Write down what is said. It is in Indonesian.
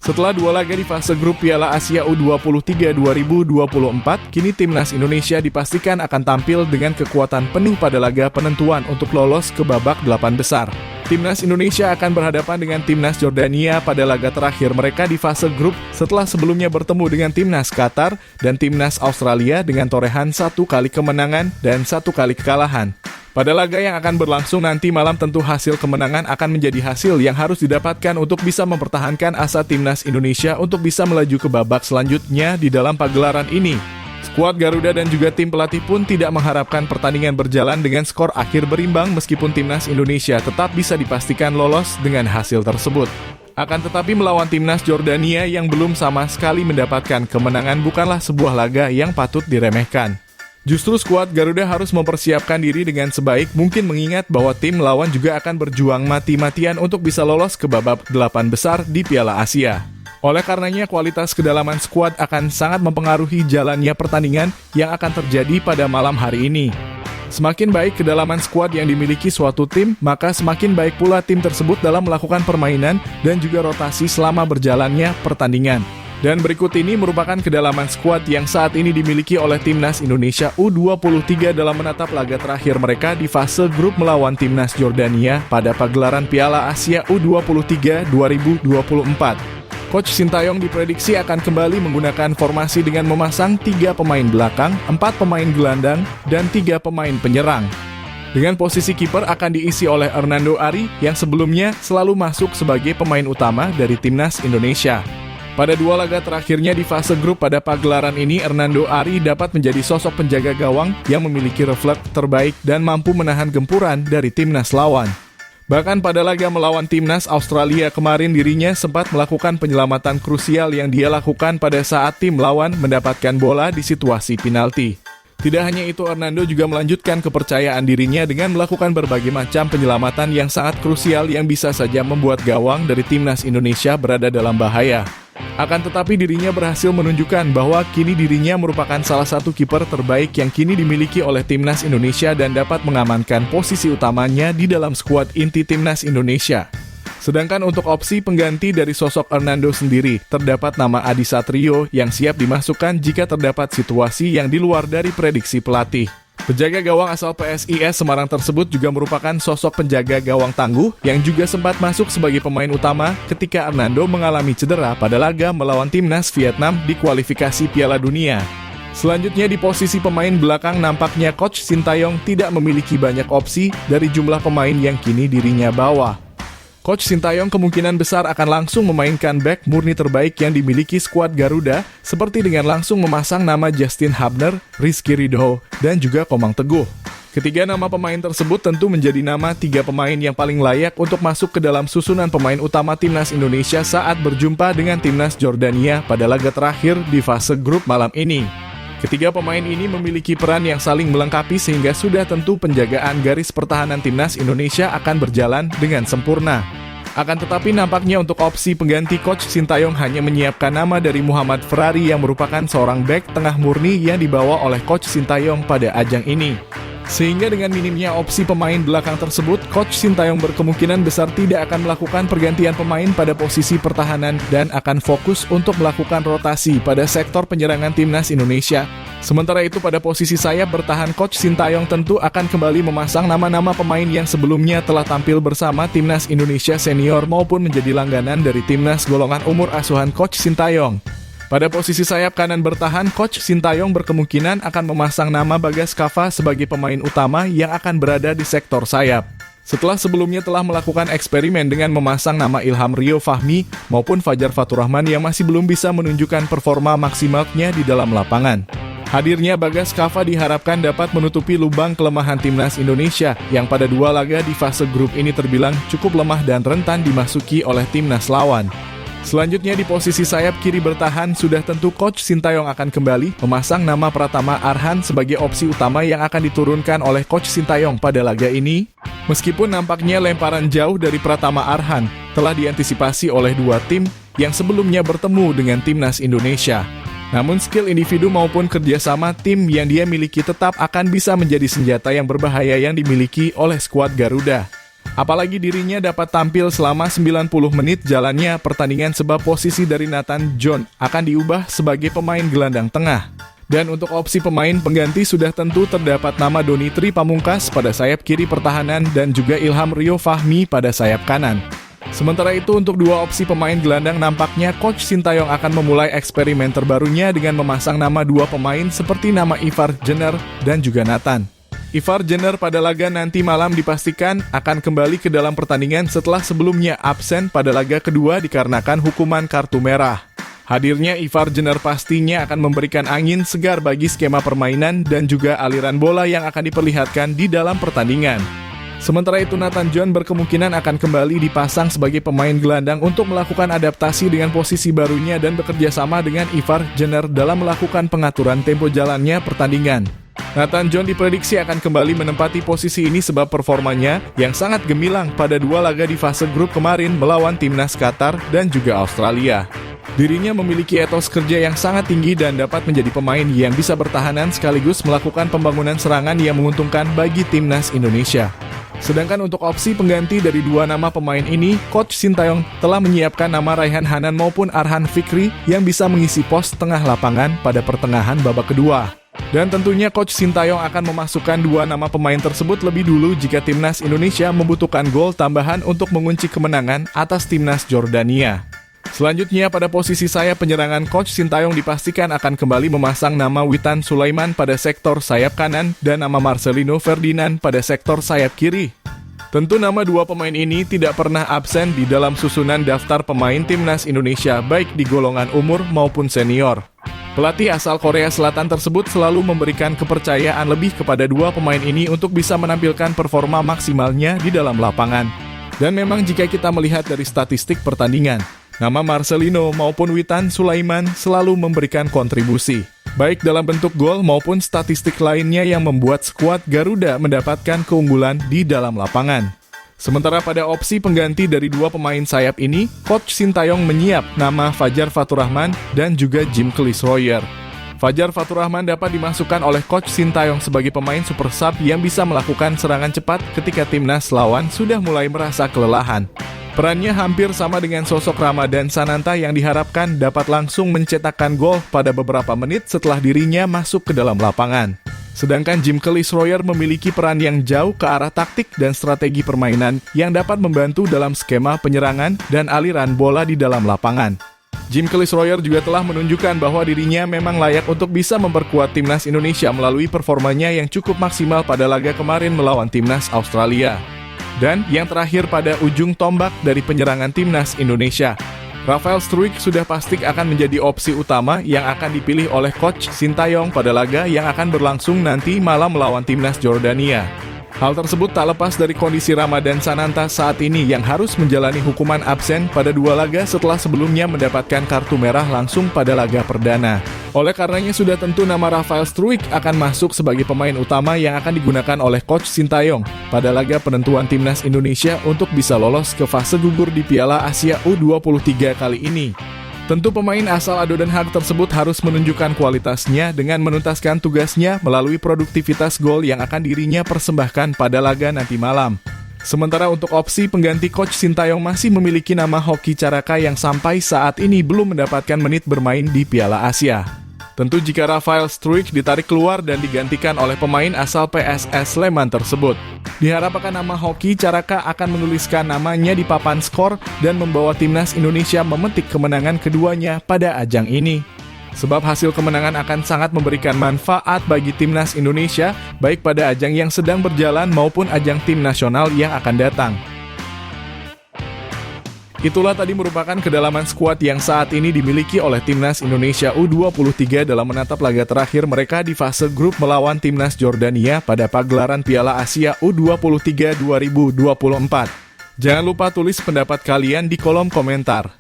Setelah 2 laga di fase grup Piala Asia U23 2024, kini timnas Indonesia dipastikan akan tampil dengan kekuatan penuh pada laga penentuan untuk lolos ke babak 8 besar. Timnas Indonesia akan berhadapan dengan timnas Jordania pada laga terakhir mereka di fase grup setelah sebelumnya bertemu dengan timnas Qatar dan timnas Australia dengan torehan 1 kali kemenangan dan 1 kali kekalahan. Pada laga yang akan berlangsung nanti malam tentu hasil kemenangan akan menjadi hasil yang harus didapatkan untuk bisa mempertahankan asa timnas Indonesia untuk bisa melaju ke babak selanjutnya di dalam pagelaran ini. Skuad Garuda dan juga tim pelatih pun tidak mengharapkan pertandingan berjalan dengan skor akhir berimbang meskipun timnas Indonesia tetap bisa dipastikan lolos dengan hasil tersebut. Akan tetapi melawan timnas Jordania yang belum sama sekali mendapatkan kemenangan bukanlah sebuah laga yang patut diremehkan. Justru skuad Garuda harus mempersiapkan diri dengan sebaik mungkin mengingat bahwa tim lawan juga akan berjuang mati-matian untuk bisa lolos ke babak 8 besar di Piala Asia. Oleh karenanya kualitas kedalaman skuad akan sangat mempengaruhi jalannya pertandingan yang akan terjadi pada malam hari ini. Semakin baik kedalaman skuad yang dimiliki suatu tim, maka semakin baik pula tim tersebut dalam melakukan permainan dan juga rotasi selama berjalannya pertandingan. Dan berikut ini merupakan kedalaman skuad yang saat ini dimiliki oleh timnas Indonesia U23 dalam menatap laga terakhir mereka di fase grup melawan timnas Jordania pada pagelaran Piala Asia U23 2024. Coach Sintayong diprediksi akan kembali menggunakan formasi dengan memasang 3 pemain belakang, 4 pemain gelandang, dan 3 pemain penyerang. Dengan posisi kiper akan diisi oleh Hernando Ari yang sebelumnya selalu masuk sebagai pemain utama dari timnas Indonesia. Pada 2 laga terakhirnya di fase grup pada pagelaran ini, Hernando Ari dapat menjadi sosok penjaga gawang yang memiliki refleks terbaik dan mampu menahan gempuran dari timnas lawan. Bahkan pada laga melawan timnas Australia kemarin dirinya sempat melakukan penyelamatan krusial yang dia lakukan pada saat tim lawan mendapatkan bola di situasi penalti. Tidak hanya itu, Hernando juga melanjutkan kepercayaan dirinya dengan melakukan berbagai macam penyelamatan yang sangat krusial yang bisa saja membuat gawang dari timnas Indonesia berada dalam bahaya. Akan tetapi dirinya berhasil menunjukkan bahwa kini dirinya merupakan salah satu kiper terbaik yang kini dimiliki oleh timnas Indonesia dan dapat mengamankan posisi utamanya di dalam skuad inti timnas Indonesia. Sedangkan untuk opsi pengganti dari sosok Hernando sendiri, terdapat nama Adi Satrio yang siap dimasukkan jika terdapat situasi yang di luar dari prediksi pelatih. Penjaga gawang asal PSIS Semarang tersebut juga merupakan sosok penjaga gawang tangguh yang juga sempat masuk sebagai pemain utama ketika Hernando mengalami cedera pada laga melawan timnas Vietnam di kualifikasi Piala Dunia. Selanjutnya di posisi pemain belakang nampaknya Coach Sintayong tidak memiliki banyak opsi dari jumlah pemain yang kini dirinya bawa. Coach Sintayong kemungkinan besar akan langsung memainkan bek murni terbaik yang dimiliki skuad Garuda seperti dengan langsung memasang nama Justin Hubner, Rizky Ridho, dan juga Komang Teguh. Ketiga nama pemain tersebut tentu menjadi nama 3 pemain yang paling layak untuk masuk ke dalam susunan pemain utama timnas Indonesia saat berjumpa dengan timnas Jordania pada laga terakhir di fase grup malam ini. Ketiga pemain ini memiliki peran yang saling melengkapi sehingga sudah tentu penjagaan garis pertahanan timnas Indonesia akan berjalan dengan sempurna. Akan tetapi nampaknya untuk opsi pengganti Coach Sintayong hanya menyiapkan nama dari Muhammad Ferrari yang merupakan seorang bek tengah murni yang dibawa oleh Coach Sintayong pada ajang ini. Sehingga dengan minimnya opsi pemain belakang tersebut, Coach Sintayong berkemungkinan besar tidak akan melakukan pergantian pemain pada posisi pertahanan dan akan fokus untuk melakukan rotasi pada sektor penyerangan timnas Indonesia. Sementara itu pada posisi sayap bertahan, Coach Sintayong tentu akan kembali memasang nama-nama pemain yang sebelumnya telah tampil bersama timnas Indonesia senior maupun menjadi langganan dari timnas golongan umur asuhan Coach Sintayong. Pada posisi sayap kanan bertahan, Coach Sintayong berkemungkinan akan memasang nama Bagas Kava sebagai pemain utama yang akan berada di sektor sayap. Setelah sebelumnya telah melakukan eksperimen dengan memasang nama Ilham Rio Fahmi maupun Fajar Faturrahman yang masih belum bisa menunjukkan performa maksimalnya di dalam lapangan. Hadirnya Bagas Kava diharapkan dapat menutupi lubang kelemahan timnas Indonesia yang pada 2 laga di fase grup ini terbilang cukup lemah dan rentan dimasuki oleh timnas lawan. Selanjutnya di posisi sayap kiri bertahan sudah tentu Coach Sintayong akan kembali memasang nama Pratama Arhan sebagai opsi utama yang akan diturunkan oleh Coach Sintayong pada laga ini. Meskipun nampaknya lemparan jauh dari Pratama Arhan telah diantisipasi oleh 2 tim yang sebelumnya bertemu dengan timnas Indonesia. Namun skill individu maupun kerjasama tim yang dia miliki tetap akan bisa menjadi senjata yang berbahaya yang dimiliki oleh skuad Garuda. Apalagi dirinya dapat tampil selama 90 menit jalannya pertandingan sebab posisi dari Nathan Jones akan diubah sebagai pemain gelandang tengah. Dan untuk opsi pemain pengganti sudah tentu terdapat nama Doni Tri Pamungkas pada sayap kiri pertahanan dan juga Ilham Rio Fahmi pada sayap kanan. Sementara itu untuk dua opsi pemain gelandang nampaknya Coach Sintayong akan memulai eksperimen terbarunya dengan memasang nama dua pemain seperti nama Ivar Jenner dan juga Nathan. Ivar Jenner pada laga nanti malam dipastikan akan kembali ke dalam pertandingan setelah sebelumnya absen pada laga kedua dikarenakan hukuman kartu merah. Hadirnya Ivar Jenner pastinya akan memberikan angin segar bagi skema permainan dan juga aliran bola yang akan diperlihatkan di dalam pertandingan. Sementara itu Nathan Jones berkemungkinan akan kembali dipasang sebagai pemain gelandang untuk melakukan adaptasi dengan posisi barunya dan bekerja sama dengan Ivar Jenner dalam melakukan pengaturan tempo jalannya pertandingan. Nathan Jones diprediksi akan kembali menempati posisi ini sebab performanya yang sangat gemilang pada dua laga di fase grup kemarin melawan timnas Qatar dan juga Australia. Dirinya memiliki etos kerja yang sangat tinggi dan dapat menjadi pemain yang bisa bertahanan sekaligus melakukan pembangunan serangan yang menguntungkan bagi timnas Indonesia. Sedangkan untuk opsi pengganti dari dua nama pemain ini, Coach Sintayong telah menyiapkan nama Raihan Hanan maupun Arhan Fikri yang bisa mengisi pos tengah lapangan pada pertengahan babak kedua. Dan tentunya Coach Sintayong akan memasukkan dua nama pemain tersebut lebih dulu jika timnas Indonesia membutuhkan gol tambahan untuk mengunci kemenangan atas timnas Jordania. Selanjutnya pada posisi sayap penyerangan Coach Sintayong dipastikan akan kembali memasang nama Witan Sulaiman pada sektor sayap kanan dan nama Marcelino Ferdinand pada sektor sayap kiri. Tentu nama dua pemain ini tidak pernah absen di dalam susunan daftar pemain timnas Indonesia baik di golongan umur maupun senior. Pelatih asal Korea Selatan tersebut selalu memberikan kepercayaan lebih kepada dua pemain ini untuk bisa menampilkan performa maksimalnya di dalam lapangan. Dan memang jika kita melihat dari statistik pertandingan, nama Marcelino maupun Witan Sulaiman selalu memberikan kontribusi, baik dalam bentuk gol maupun statistik lainnya yang membuat skuad Garuda mendapatkan keunggulan di dalam lapangan. Sementara pada opsi pengganti dari dua pemain sayap ini, Coach Sintayong menyiap nama Fajar Faturrahman dan juga Jim Cleese-Royer. Fajar Faturrahman dapat dimasukkan oleh Coach Sintayong sebagai pemain super sub yang bisa melakukan serangan cepat ketika timnas lawan sudah mulai merasa kelelahan. Perannya hampir sama dengan sosok Ramadan Sananta yang diharapkan dapat langsung mencetakkan gol pada beberapa menit setelah dirinya masuk ke dalam lapangan. Sedangkan Jim Cleese-Royer memiliki peran yang jauh ke arah taktik dan strategi permainan yang dapat membantu dalam skema penyerangan dan aliran bola di dalam lapangan. Jim Cleese-Royer juga telah menunjukkan bahwa dirinya memang layak untuk bisa memperkuat timnas Indonesia melalui performanya yang cukup maksimal pada laga kemarin melawan timnas Australia. Dan yang terakhir pada ujung tombak dari penyerangan timnas Indonesia, Rafael Struijk sudah pasti akan menjadi opsi utama yang akan dipilih oleh Coach Sintayong pada laga yang akan berlangsung nanti malam melawan timnas Jordania. Hal tersebut tak lepas dari kondisi Ramadan Sananta saat ini yang harus menjalani hukuman absen pada dua laga setelah sebelumnya mendapatkan kartu merah langsung pada laga perdana. Oleh karenanya sudah tentu nama Rafael Struijk akan masuk sebagai pemain utama yang akan digunakan oleh Coach Sintayong pada laga penentuan timnas Indonesia untuk bisa lolos ke fase gugur di Piala Asia U23 kali ini. Tentu pemain asal Ado Den Haag tersebut harus menunjukkan kualitasnya dengan menuntaskan tugasnya melalui produktivitas gol yang akan dirinya persembahkan pada laga nanti malam. Sementara untuk opsi pengganti Coach Sintayong masih memiliki nama Hoki Caraka yang sampai saat ini belum mendapatkan menit bermain di Piala Asia. Tentu jika Rafael Struijk ditarik keluar dan digantikan oleh pemain asal PSS Sleman tersebut, diharapkan nama Hoki Caraka akan menuliskan namanya di papan skor dan membawa timnas Indonesia memetik kemenangan keduanya pada ajang ini. Sebab hasil kemenangan akan sangat memberikan manfaat bagi timnas Indonesia, baik pada ajang yang sedang berjalan maupun ajang tim nasional yang akan datang. Itulah tadi merupakan kedalaman skuad yang saat ini dimiliki oleh timnas Indonesia U23 dalam menatap laga terakhir mereka di fase grup melawan timnas Jordania pada pagelaran Piala Asia U23 2024. Jangan lupa tulis pendapat kalian di kolom komentar.